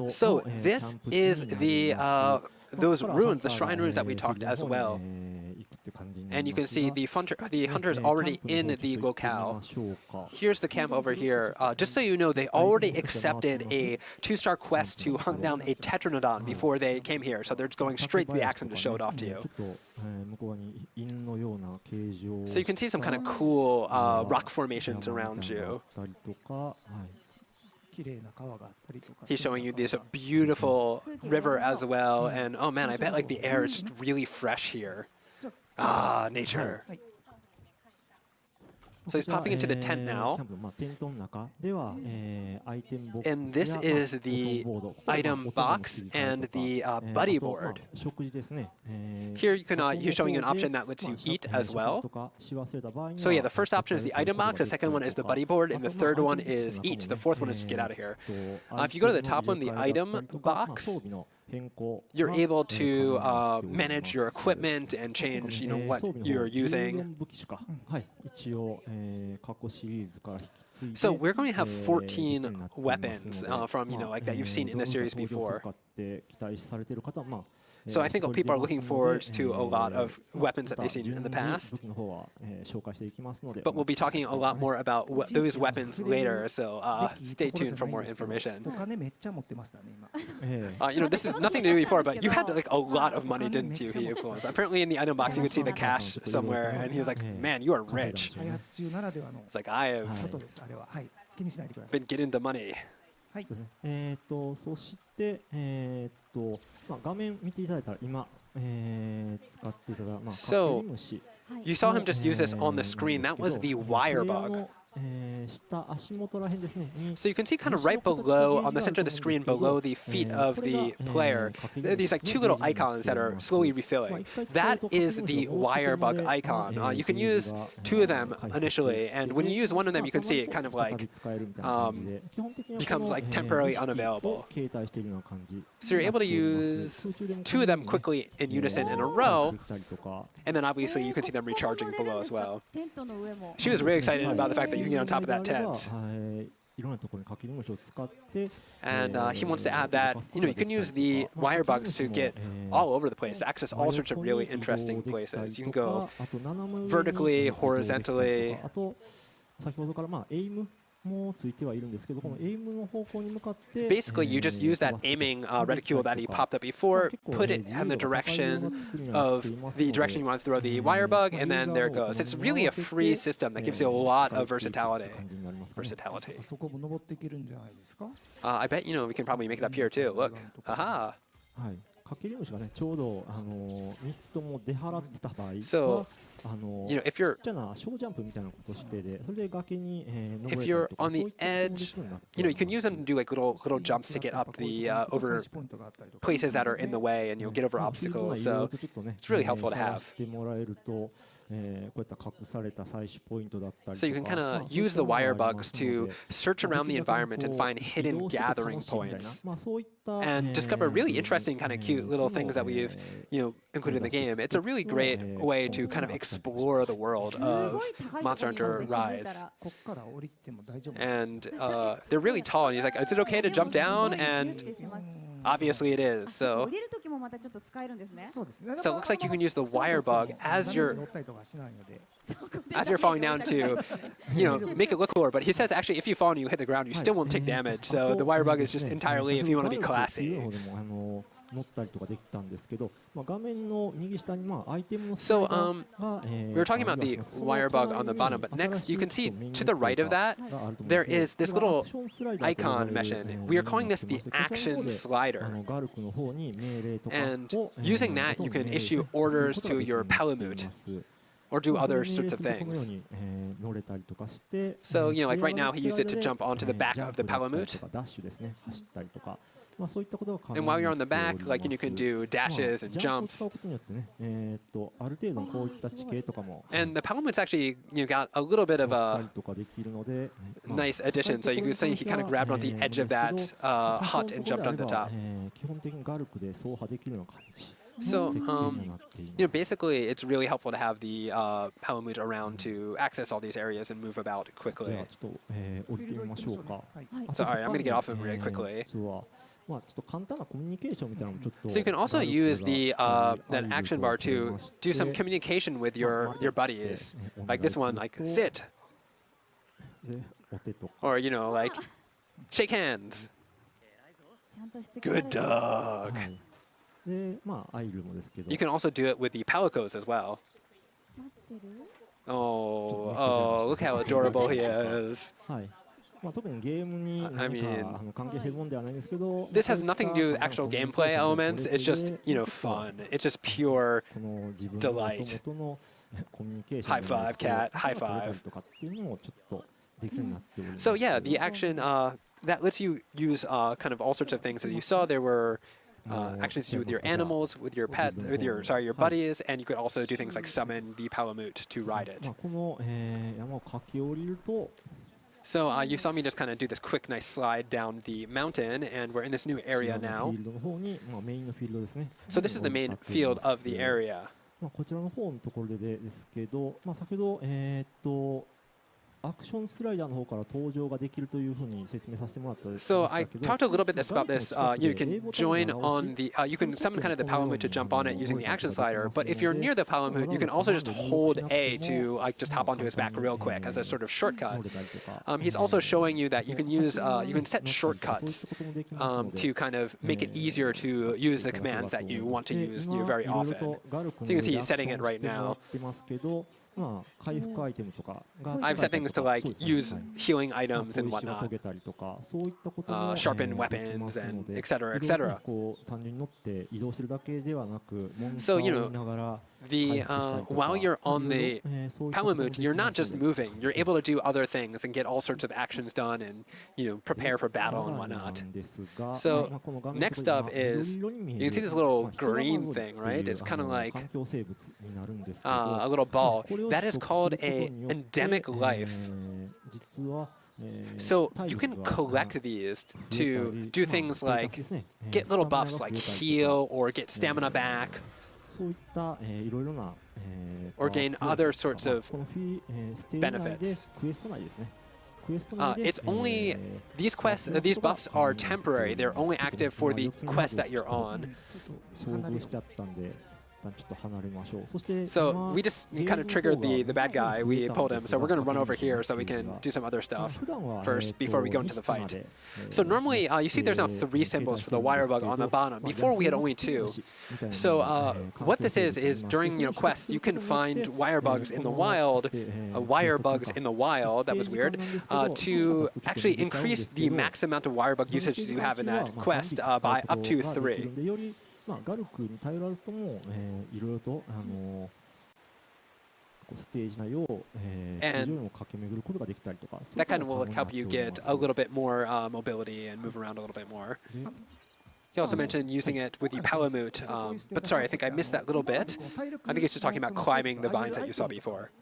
So this is the those runes, the shrine runes that we talked as well. And you can see the hunter's already in the locale. Here's the camp over here. Just so you know, they already accepted a 2-star quest to hunt down a Tetranodon before they came here. So they're just going straight to the action to show it off to you. So you can see some kind of cool rock formations around you. He's showing you this beautiful river as well, and oh man, I bet like the air is really fresh here. Ah, nature. So he's popping into the tent now. And this is the item box and the buddy board. Here you can, he's showing you an option that lets you eat as well. So yeah, the first option is the item box, the second one is the buddy board, and the third one is eat. The fourth one is just get out of here. If you go to the top one, the item box, you're able to manage your equipment and change, you know, what you're using. So we're going to have 14 weapons from, you know, like that you've seen in the series before. So I think people are looking forward to a lot of weapons that they've seen in the past. But we'll be talking a lot more about those weapons later, so stay tuned for more information. You know, this is nothing to do before, but you had like a lot of money, didn't you? He influenced. Apparently in the item box you could see the cash somewhere, and he was like, man, you are rich. It's like, I have been getting the money. So, you saw him just use this on the screen. That was the wirebug. So you can see kind of right below, on the center of the screen, below the feet of the player, there are these like 2 little icons that are slowly refilling. That is the wirebug icon. You can use 2 of them initially, and when you use one of them, you can see it kind of like becomes like temporarily unavailable. So you're able to use 2 of them quickly in unison in a row, and then obviously you can see them recharging below as well. She was really excited about the fact that you can get on top of that tent. And he wants to add that, you know, you can use the wirebugs to get all over the place, to access all sorts of really interesting places. You can go vertically, horizontally. Basically, you just use that aiming reticule that he popped up before, put it in the direction of the direction you want to throw the wirebug, and then there it goes. It's really a free system that gives you a lot of versatility. I bet, you know, we can probably make it up here too. Look. Aha. So, you know, if you're on the edge, you know, you can use them to do like little jumps to get up the over places that are in the way, and you'll get over obstacles. So it's really helpful to have. So you can kind of use the wirebugs to search around the environment and find hidden gathering points and discover really interesting kind of cute little things that we've, you know, included in the game. It's a really great way to kind of explore the world of Monster Hunter Rise. And they're really tall, and he's like, is it okay to jump down? And obviously it is. So it looks like you can use the wirebug as you're falling down to, you know, make it look cooler. But he says actually if you fall and you hit the ground, you still won't take damage. So the wirebug is just entirely if you want to be classy. So we were talking about the wirebug on the bottom, but next you can see to the right of that, there is this little icon mentioned. We are calling this the action slider. And using that, you can issue orders to your palamute or do other sorts of things. So, you know, like right now he used it to jump onto the back of the palamute. And while you're on the back, like, you can do dashes and jumps. And the palamute's actually, you know, got a little bit of a nice addition. So you can see he kind of grabbed on the edge of that hut and jumped on the top. So, you know, basically, it's really helpful to have the palamute around to access all these areas and move about quickly. So, all right, I'm going to get off him really quickly. So you can also use the that action bar to do some communication with your buddies, like this one, like sit, or like shake hands. Good dog. You can also do it with the palicos as well. Oh, look how adorable he is. I mean, this has nothing to do with actual gameplay elements. It's just, fun. It's just pure delight. High five, cat. High five. So yeah, the action that lets you use kind of all sorts of things. As you saw, there were actions to do with your animals, with your pet, with your buddies, and you could also do things like summon the palamute to ride it. So you saw me just kind of do this quick, nice slide down the mountain, and we're in this new area now. So this is the main field of the area. So I talked a little bit about this. You can join on the, you can summon kind of the palamute to jump on it using the action slider. But if you're near the palamute, you can also just hold A to just hop onto his back real quick as a sort of shortcut. He's also showing you that you can use, you can set shortcuts to kind of make it easier to use the commands that you want to use very often. So you can see he's setting it right now. I've set things to use hehealing items and whatnot, sharpen weapons, and etc. etc. So while you're on the palamute, you're not just moving. You're able to do other things and get all sorts of actions done, and prepare for battle and whatnot. So next up is, you can see this little green thing, right? It's kind of like a little ball. That is called an endemic life. So you can collect these to do things like get little buffs like heal or get stamina back, or gain other sorts of benefits. It's only, these buffs are temporary. They're only active for the quest that you're on. So we just kind of triggered the bad guy. We pulled him. So we're going to run over here so we can do some other stuff first before we go into the fight. So normally you see there's now 3 symbols for the wirebug on the bottom. Before we had only 2. So what this is during quests you can find wirebugs in the wild, that was weird, to actually increase the max amount of wirebug usage you have in that quest by up to 3. And that kind of will help you get a little bit more mobility and move around a little bit more. He also mentioned using it with the palamute, but sorry, I think I missed that little bit. I think he's just talking about climbing the vines that you saw before.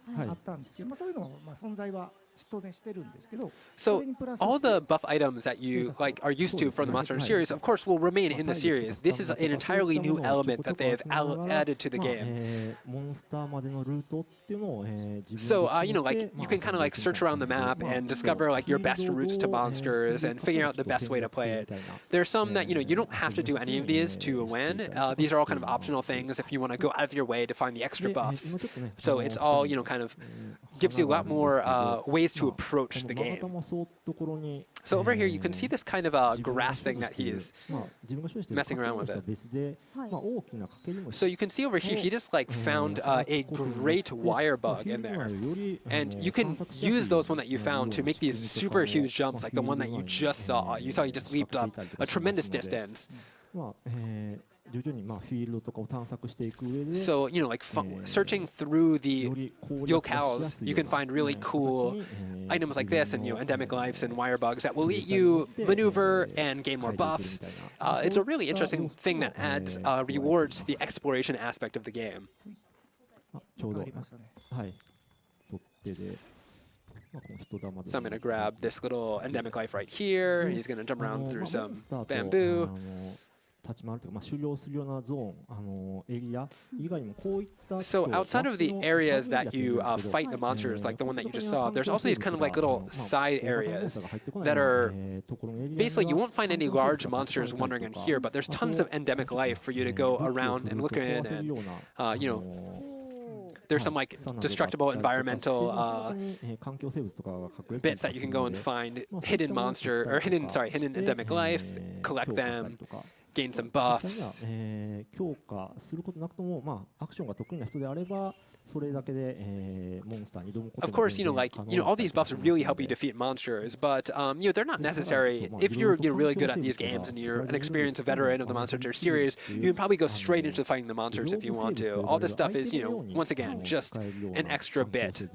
So all the buff items that you are used to from the Monster Hunter series, of course, will remain in the series. This is an entirely new element that they have added to the game. So you can kind of search around the map and discover your best routes to monsters and figure out the best way to play it. There's some that you don't have to do any of these to win. These are all kind of optional things if you want to go out of your way to find the extra buffs. So it's all kind of gives you a lot more ways to approach the game. So over here you can see this kind of grass thing that he's messing around with it. So you can see over here he just found a great wirebug in there, and you can use those one that you found to make these super huge jumps like the one that you just saw. You saw he just leaped up a tremendous distance. So, searching through the locales, you can find really cool items like this and, endemic lives and wirebugs that will let you maneuver and gain more buffs. It's a really interesting thing that adds rewards to the exploration aspect of the game. So I'm going to grab this little endemic life right here. He's going to jump around through some bamboo. So outside of the areas that you fight the monsters, like the one that you just saw, there's also these kind of like little side areas that are basically you won't find any large monsters wandering in here, but there's tons of endemic life for you to go around and look in, and you know, there's some like destructible environmental bits that you can go and find hidden monster or hidden endemic life, collect them, gain some buffs. Of course, all these buffs really help you defeat monsters, but they're not necessary. If you're really good at these games and you're an experienced veteran of the Monster Hunter series, you can probably go straight into fighting the monsters if you want to. All this stuff is, once again, just an extra bit.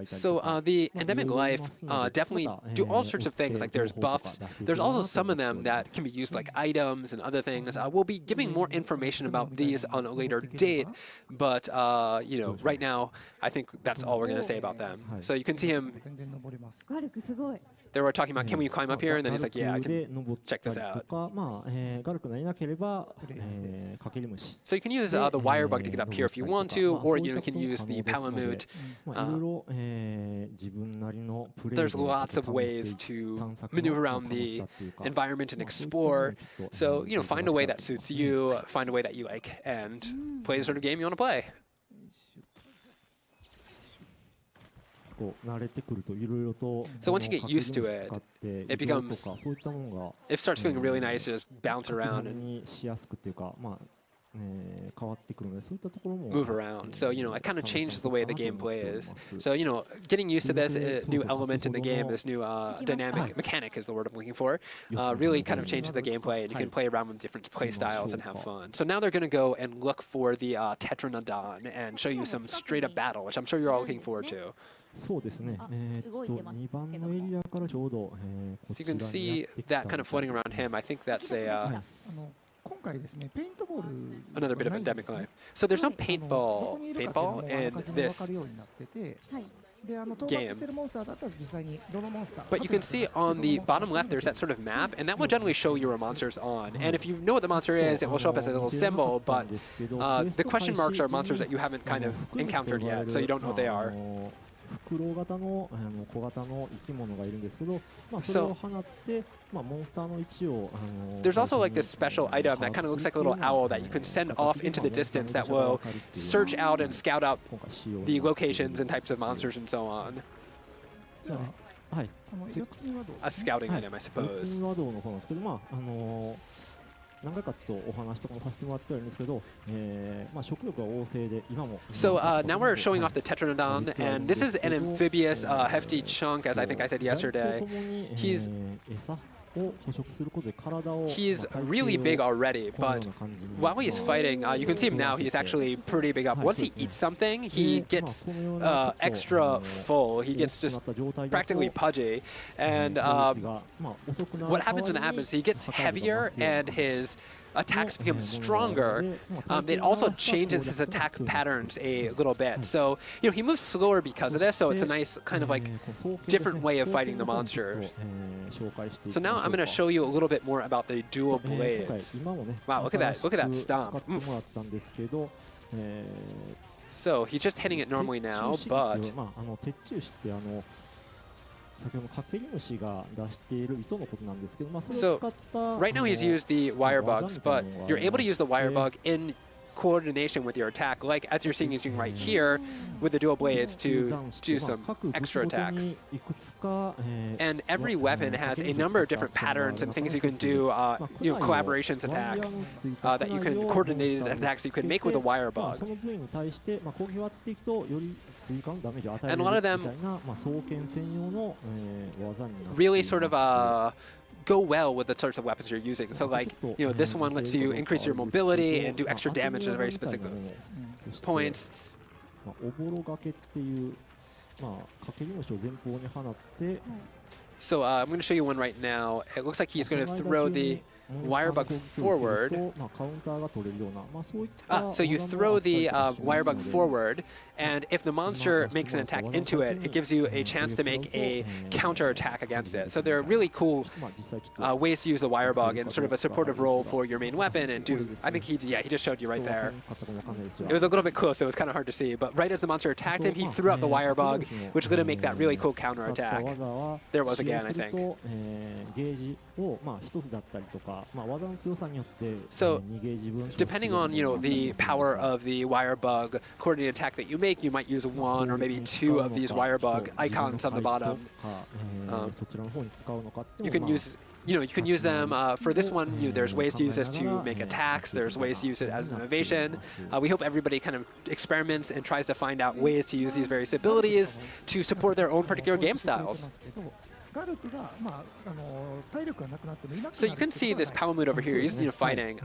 So the endemic life definitely do all sorts of things, like there's buffs. There's also some of them that can be used like items and other things. We'll be giving more information about these on a later date, but right now I think that's all we're going to say about them. So you can see him. They were talking about, can we climb up here? And then he's like, yeah, I can check this out. So you can use the wirebug to get up here if you want to, or you can use the palamute. There's lots of ways to maneuver around the environment and explore. So, find a way that suits you, find a way that you like, and play the sort of game you want to play. So once you get used to it, it starts feeling really nice to just bounce around and move around. So, it kind of changes the way the gameplay is. So, getting used to this new element in the game, this new dynamic mechanic is the word I'm looking for, really kind of changes the gameplay, and you can play around with different play styles and have fun. So now they're going to go and look for the Tetranodon and show you some straight up battle, which I'm sure you're all looking forward to. So you can see that kind of floating around him. I think that's another bit of endemic life. So there's no paintball in this game. But you can see on the bottom left there's that sort of map, and that will generally show you where monsters on. And if you know what the monster is, it will show up as a little symbol, but the question marks are monsters that you haven't kind of encountered yet, so you don't know what they are. So there's also like this special item that kind of looks like a little owl that you can send off into the distance that will search out and scout out the locations and types of monsters and so on. A scouting item, I suppose. So now we're showing off the Tetranodon, and this is an amphibious, hefty chunk, as I think I said yesterday. He's really big already, but while he's fighting, you can see him now, he's actually pretty big up. Once he eats something, he gets extra full. He gets just practically pudgy. And what happens when that happens, he gets heavier and his attacks become stronger. It also changes his attack patterns a little bit. So, he moves slower because of this, so it's a nice kind of like different way of fighting the monsters. So now I'm going to show you a little bit more about the dual blades. Wow, look at that stomp. Oof. So he's just hitting it normally now, but so right now he's used the wirebugs, but you're able to use the wirebug in coordination with your attack, like as you're seeing he's doing right here with the dual blades to do some extra attacks. And every weapon has a number of different patterns and things you can do, collaborations attacks that you can coordinated attacks you can make with a wirebug. And a lot of them really sort of go well with the sorts of weapons you're using. So like, this one lets you increase your mobility and do extra damage at very specific points. So I'm going to show you one right now. It looks like he's going to throw the wirebug forward. So you throw the wirebug forward, and if the monster makes an attack into it, it gives you a chance to make a counter attack against it. So there are really cool ways to use the wirebug in sort of a supportive role for your main weapon and do. I think he just showed you right there. It was a little bit close, so it was kind of hard to see. But right as the monster attacked him, he threw out the wirebug, which is going to make that really cool counter attack. There it was again, I think. So, depending on the power of the wirebug coordinated attack that you make, you might use one or maybe two of these wirebug icons on the bottom. You can use them for this one. There's ways to use this to make attacks. There's ways to use it as an innovation. We hope everybody kind of experiments and tries to find out ways to use these various abilities to support their own particular game styles. So you can see this palamute over here. He's fighting.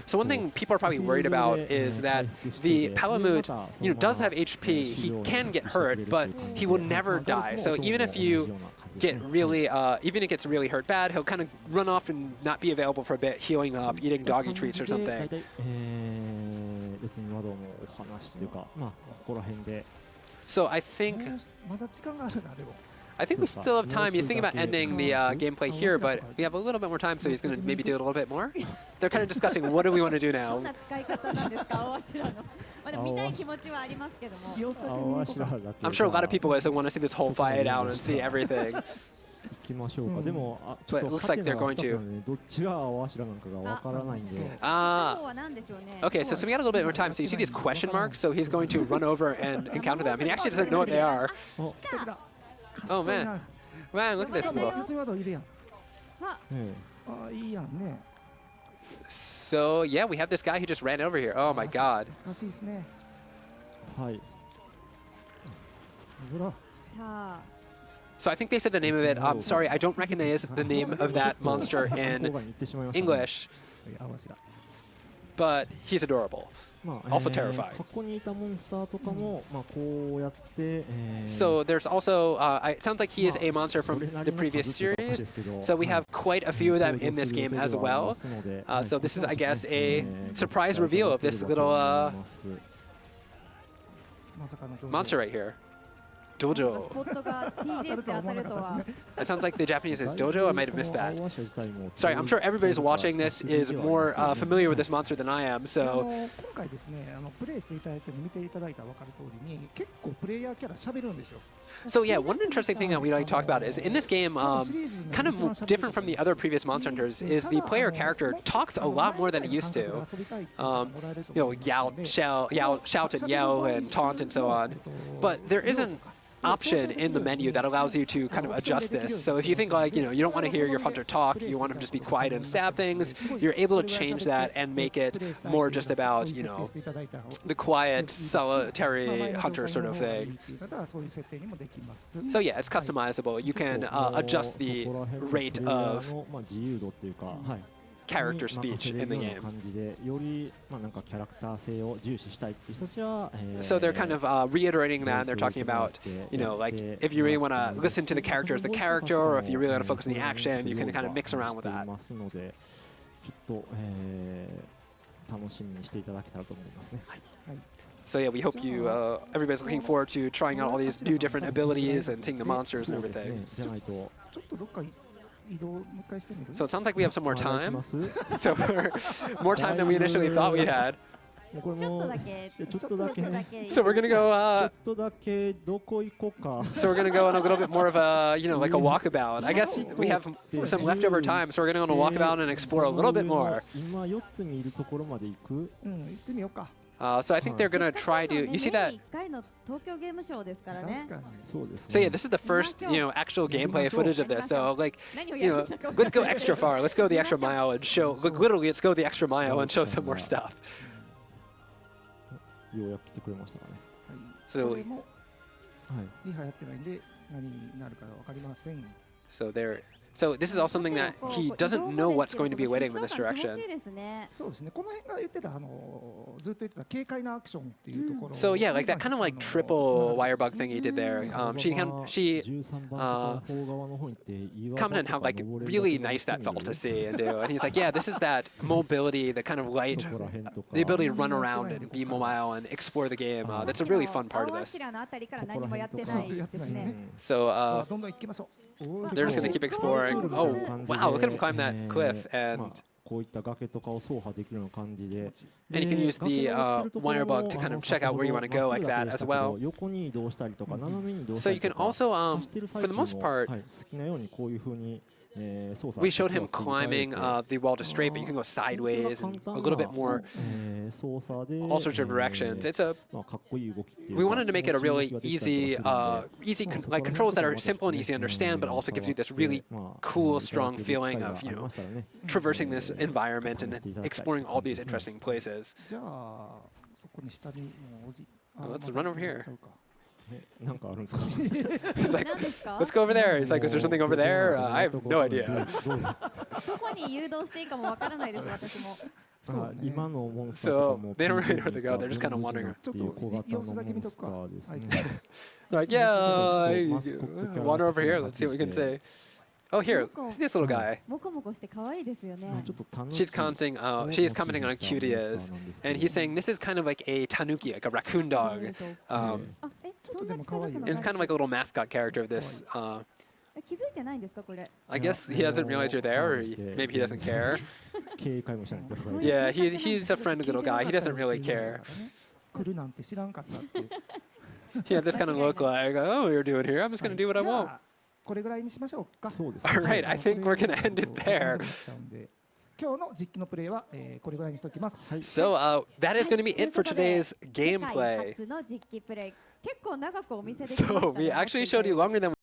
So one thing people are probably worried about is that the palamute does have HP. He can get hurt, but he will never die. So even if you get really, even if it gets really hurt bad, he'll kind of run off and not be available for a bit, healing up, eating doggy treats or something. So I think we still have time. He's thinking about ending the gameplay here, but we have a little bit more time, so he's going to maybe do it a little bit more. They're kind of discussing what do we want to do now. I'm sure a lot of people want to see this whole fight out and see everything. But it looks like they're going to. Okay, so we got a little bit more time. So you see these question marks, so he's going to run over and encounter them. And he actually doesn't know what they are. Oh man, look at this people. So yeah, we have this guy who just ran over here. Oh my god. So I think they said the name of it. I'm sorry, I don't recognize the name of that monster in English, but he's adorable. Also terrifying. So there's also, it sounds like he is a monster from the previous series. So we have quite a few of them in this game as well. So this is, I guess, a surprise reveal of this little monster right here. Dojo. That sounds like the Japanese is dojo. I might have missed that. Sorry, I'm sure everybody's watching this is more familiar with this monster than I am, so... So yeah, one interesting thing that we like to talk about is in this game, kind of different from the other previous Monster Hunters, is the player character talks a lot more than he used to. Shout and yell and taunt and so on. But there isn't option in the menu that allows you to kind of adjust this. So if you think like, you don't want to hear your hunter talk, you want him to just be quiet and stab things, you're able to change that and make it more just about, the quiet, solitary hunter sort of thing. So yeah, it's customizable. You can adjust the rate of character speech in the game. So they're kind of reiterating that, and they're talking about, like if you really want to listen to the character as the character, or if you really want to focus on the action, you can kind of mix around with that. So yeah, we hope everybody's looking forward to trying out all these new different abilities and seeing the monsters and everything. So it sounds like we have some more time. So more time than we initially thought we had. So we're gonna go. So we're gonna go on a little bit more of a, like a walkabout. I guess we have some leftover time, so we're gonna go on a walkabout and explore a little bit more. So I think they're gonna try to. You see that? So yeah, this is the first actual gameplay footage of this. So like, let's go extra far. Let's go the extra mile and show. Literally, let's go the extra mile and show some more stuff. So they're So this is also something that he doesn't know what's going to be awaiting him in this direction. そうですね。この辺が言ってたずっと言ってた軽快なアクションっていうところ。So yeah, like that kind of like triple wirebug thing he did there. She commented on how like really nice that felt to see and do. And he's like, yeah, this is that mobility, the kind of light, the ability to run around and be mobile and explore the game. That's a really fun part of this. So they're just going to keep exploring. Oh, wow, look at him climb that cliff. And you can use the wirebug to kind of check out where you want to go like that as well. So you can also, for the most part, we showed him climbing the wall just straight, but you can go sideways and a little bit more, all sorts of directions. We wanted to make it a really easy, like controls that are simple and easy to understand, but also gives you this really cool, strong feeling of, you know, traversing this environment and exploring all these interesting places. Let's run over here. He's like, let's go over there. He's like, is there something over there? I have no idea. So they don't really know where to go. They're just kind of wandering. Like, yeah, wander over here. Let's see what we can say. Oh, here, see this little guy. She's commenting on how cute he is. And he's saying this is kind of like a tanuki, like a raccoon dog. And it's kind of like a little mascot character of this. I guess he doesn't realize you're there, or maybe he doesn't care. Yeah, he's a friendly little guy. He doesn't really care. Yeah, this kind of look like, oh, what you're doing here. I'm just going to do what I want. All right, I think we're going to end it there. So that is going to be it for today's gameplay. So we actually showed you longer than